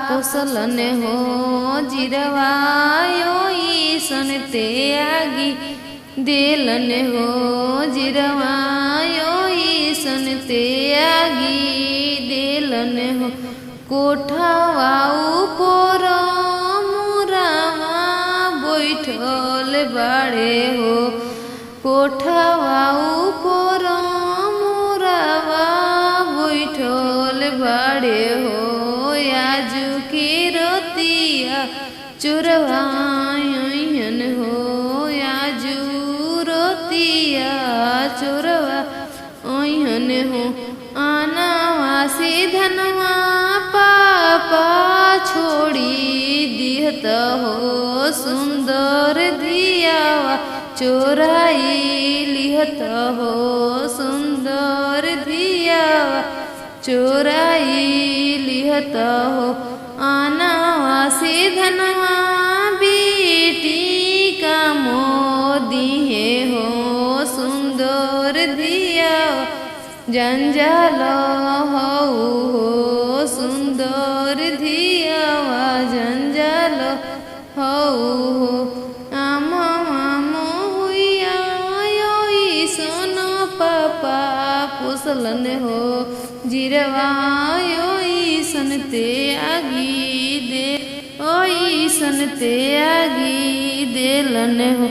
पोसलन हो जिरवायो ईसन ते आगी देलन हो जिरवायो ईसन ते आगी देलन हो कोठावा ऊपर मुरावा बैठल बाड़े हो कोठावा ऊपर मुरावा बैठल बाड़े हो आजू की रोतिया चोरवायन हो आजू रोतिया चोरवा ओहन हो आनावासी धनवा पापा छोड़ी दिहत हो सुंदर दियावा चोराई लिहत हो सुंदर दियावा चोराई लिहत हो आनावासी धनवा बेटी का मोदी हो सुंदर दियावा जंजाल हो सुंदर दियावा जंजाल हो आम हुआ सोनो पापा पोसलन हो जिरवायो ईसन ते आगी दे ओ ईसन ते आगी देलन हो।